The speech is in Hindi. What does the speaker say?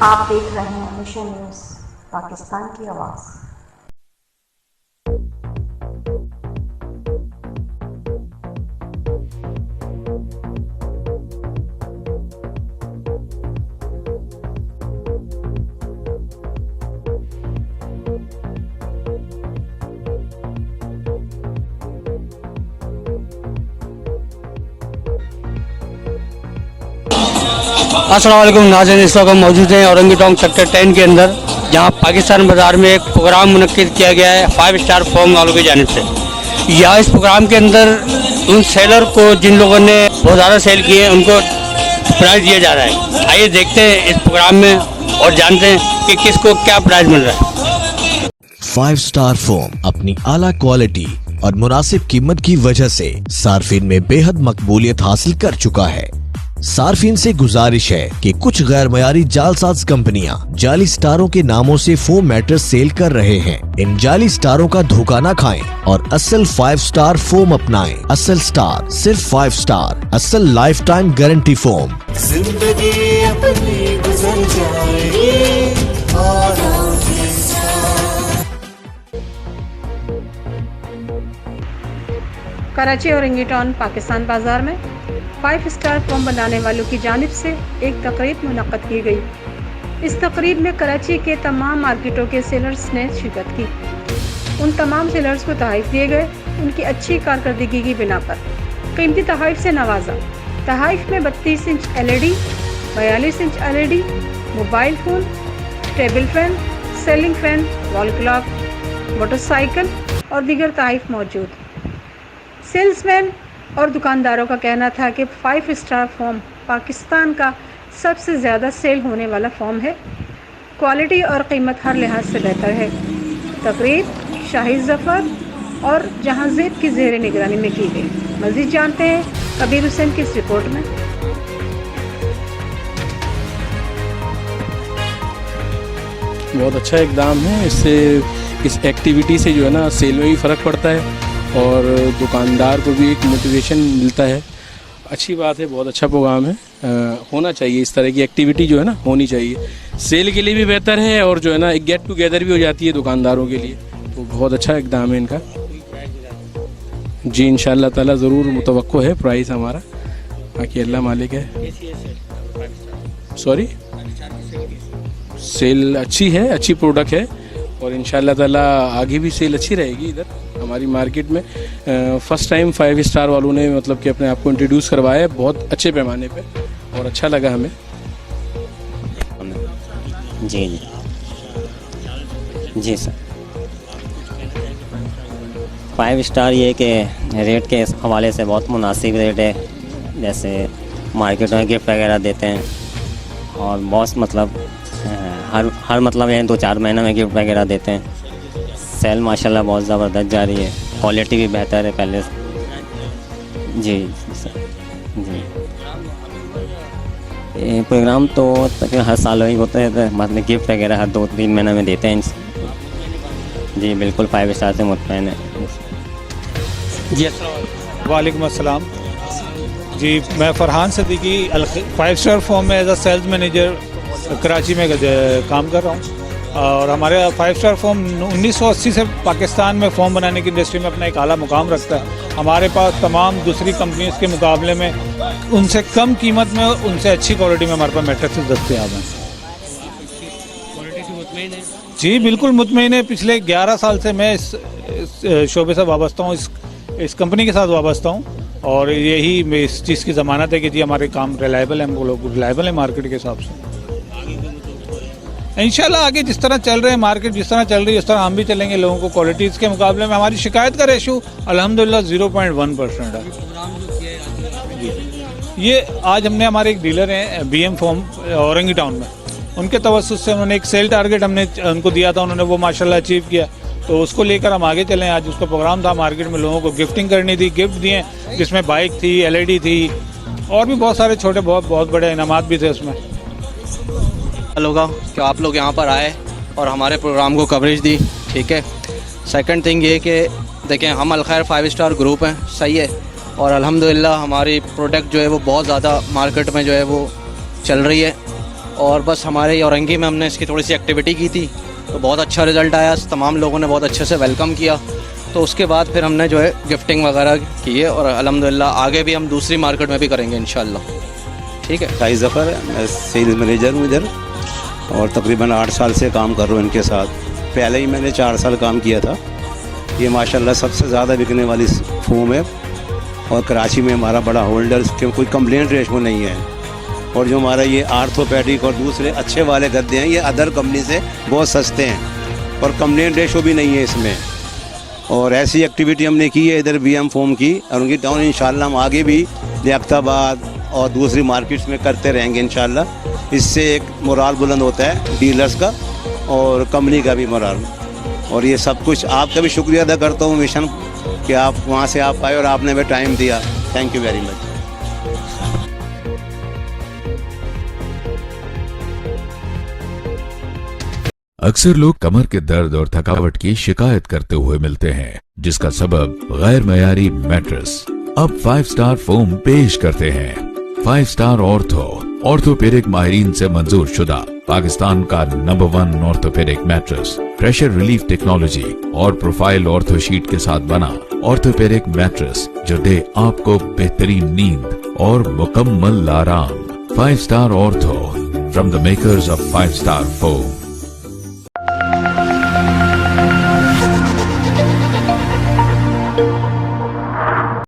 आप देख रहे हैं मिशन न्यूज़, पाकिस्तान की आवाज़। अस्सलाम वालेकुम नाज़रीन, इस वक्त हम मौजूद हैं औरंगी टाउन सेक्टर 10 के अंदर, जहां पाकिस्तान बाज़ार में एक प्रोग्राम मुनक्किद किया गया है 5 स्टार फॉर्म वालों की जानिब से। यहाँ इस प्रोग्राम के अंदर उन सेलर को जिन लोगों ने बहुत ज़्यादा सेल किए हैं उनको प्राइज़ दिया जा रहा है। आइए देखते हैं इस प्रोग्राम में और जानते हैं कि किसको क्या प्राइज़ मिल रहा है। 5 स्टार फॉर्म अपनी आला क्वालिटी और मुनासिब कीमत की वजह से सार्फिन में बेहद मकबूलियत हासिल कर चुका है। सार्फिन से गुजारिश है कि कुछ गैर मयारी जालसाज कंपनियां जाली स्टारों के नामों से फोम मैट्रेस सेल कर रहे हैं। इन जाली स्टारों का धोखा न खाएं और असल 5 स्टार फोम अपनाएं। असल स्टार सिर्फ 5 स्टार, असल लाइफ टाइम गारंटी फोम। जिंदगी अपनी गुजर जाएगी कराची औरंगी टाउन पाकिस्तान बाज़ार में 5 स्टार फॉर्म बनाने वालों की जानिब से एक तकरीब मुनक़्क़द की गई। इस तकरीब में कराची के तमाम मार्केटों के सेलर्स ने शिरकत की। उन तमाम सेलर्स को तोहफ़े दिए गए उनकी अच्छी कारकर्दगी की बिना पर। कीमती तोहफ़े से नवाजा। तोहफ़े में 32 inch LED, 42 inch LED, mobile phone, table fan, selling fan, wall clock, motorcycle और दीगर तोहफ़े मौजूद। सेल्समैन और दुकानदारों का कहना था कि 5 स्टार फॉर्म पाकिस्तान का सबसे ज़्यादा सेल होने वाला फॉर्म है। क्वालिटी और कीमत हर लिहाज से बेहतर है। तकरीब शाहिद ज़फ़र और जहांज़ेब की ज़ेर निगरानी में की गई। मज़ीद जानते हैं कबीर हुसैन की इस रिपोर्ट में। बहुत अच्छा इक़दाम है। इससे इस एक्टिविटी से जो है ना सेल में भी फ़र्क पड़ता है और दुकानदार को भी एक मोटिवेशन मिलता है। अच्छी बात है, बहुत अच्छा प्रोग्राम है। होना चाहिए इस तरह की एक्टिविटी जो है ना होनी चाहिए। सेल के लिए भी बेहतर है और जो है ना एक गेट टुगेदर भी हो जाती है दुकानदारों के लिए, तो बहुत अच्छा इक़दाम है इनका। जी इंशाअल्लाह ताला ज़रूर मुतवक्को है प्राइस हमारा, बाकी अल्लाह मालिक है। सॉरी, सेल अच्छी है, अच्छी प्रोडक्ट है और इंशाअल्लाह ताला आगे भी सेल अच्छी रहेगी इधर हमारी मार्केट में। फ़र्स्ट टाइम 5 स्टार वालों ने मतलब कि अपने आप को इंट्रोड्यूस करवाया है बहुत अच्छे पैमाने पे और अच्छा लगा हमें। जी जी जी सर, 5 स्टार ये कि रेट के हवाले से बहुत मुनासिब रेट है। जैसे मार्केट में गिफ्ट वगैरह देते हैं और बहुत मतलब हर मतलब ये 2-4 महीने में गिफ्ट वगैरह देते हैं। सेल माशाल्लाह बहुत ज़बरदस्त जा रही है, क्वालिटी भी बेहतर है पहले से। जी सर जी, ये प्रोग्राम तो तकरीबन हर साल वही होते हैं, मतलब गिफ्ट वगैरह हर 2-3 महीने में देते हैं। जी बिल्कुल 5 स्टार से मुतमईन है। जी वालेकुम अस्सलाम। जी मैं फ़रहान सदीकी 5 स्टार फॉर्म में as a sales manager Karachi में काम कर रहा हूँ और हमारे 5 स्टार फॉर्म 1980 से पाकिस्तान में फॉर्म बनाने की इंडस्ट्री में अपना एक आला मुकाम रखता है। हमारे पास तमाम दूसरी कंपनीज के मुकाबले में उनसे कम कीमत में, उनसे अच्छी क्वालिटी में हमारे पास मैट्रेसेस दस्तयाब हैं। जी बिल्कुल मुतमईन है। पिछले 11 साल से मैं इस शोबे से वाबस्ता हूँ, इस कंपनी के साथ वाबस्ता हूँ और यही इस चीज़ की ज़मानत है कि जी हमारे काम रिलायबल हैं, वो लोग रिलायबल है मार्केट के हिसाब से। इंशाल्लाह आगे जिस तरह चल रहे हैं मार्केट, जिस तरह चल रही है उस तरह हम भी चलेंगे। लोगों को क्वालिटीज़ के मुकाबले में हमारी शिकायत का रेशो अल्हम्दुलिल्लाह 0.1% है। ये आज हमने हमारे एक डीलर हैं BM फॉर्म औरंगी टाउन में, उनके तवस्सुस से उन्होंने एक सेल टारगेट हमने उनको दिया था, उन्होंने वो माशाल्लाह अचीव किया, तो उसको लेकर हम आगे चले। आज उसका प्रोग्राम था, मार्केट में लोगों को गिफ्टिंग करनी थी, गिफ्ट दिए जिसमें बाइक थी, LED थी, और भी बहुत सारे छोटे बहुत बड़े इनामात भी थे उसमें। होगा कि आप लोग यहाँ पर आए और हमारे प्रोग्राम को कवरेज दी, ठीक है। सेकंड थिंग ये कि देखें, हम अलखैर 5 स्टार ग्रुप हैं, सही है, और अल्हम्दुलिल्लाह हमारी प्रोडक्ट जो है वो बहुत ज़्यादा मार्केट में जो है वो चल रही है। और बस हमारे औरंगी में हमने इसकी थोड़ी सी एक्टिविटी की थी तो बहुत अच्छा रिज़ल्ट आया, तमाम लोगों ने बहुत अच्छे से वेलकम किया। तो उसके बाद फिर हमने जो है गिफ्टिंग वगैरह की है और अल्हम्दुलिल्लाह आगे भी हम दूसरी मार्केट में भी करेंगे इंशाल्लाह, ठीक है। शाही ज़फ़र है, मैं सेल्स मैनेजर हूँ इधर और तकरीबन 8 साल से काम कर रहा हूँ इनके साथ। पहले ही मैंने 4 साल काम किया था। ये माशाल्लाह सबसे ज़्यादा बिकने वाली फोम है और कराची में हमारा बड़ा होल्डर, इसके कोई कंप्लेंट रेशो नहीं है। और जो हमारा ये आर्थोपेडिक और दूसरे अच्छे वाले गद्दे हैं, ये अदर कंपनी से बहुत सस्ते हैं और कंप्लेंट रेशो भी नहीं है इसमें। और ऐसी एक्टिविटी हमने की है इधर BM फोम की औरंगी टाउन, इंशाल्लाह हम आगे भी लियाकताबाद और दूसरी मार्केट्स में करते रहेंगे इंशाल्लाह। इससे एक मोराल बुलंद होता है डीलर्स का और कंपनी का भी मोराल। और ये सब कुछ आपका भी शुक्रिया अदा करता हूँ मिशन कि आप वहाँ से आप आए और आपने भी टाइम दिया। Thank you very much. अक्सर लोग कमर के दर्द और थकावट की शिकायत करते हुए मिलते हैं, जिसका सबब गैर मयारी मैट्रेस। अब 5 स्टार फोम पेश करते हैं 5 स्टार ऑर्थोपेडिक माहिरीन से मंजूर शुदा पाकिस्तान का number 1 orthopaedic mattress, pressure relief technology और प्रोफाइल ऑर्थोशीट के साथ बना ऑर्थोपेडिक मैट्रेस जो दे आपको बेहतरीन नींद और मुकम्मल आराम। 5 star ortho from the makers of 5 star foam.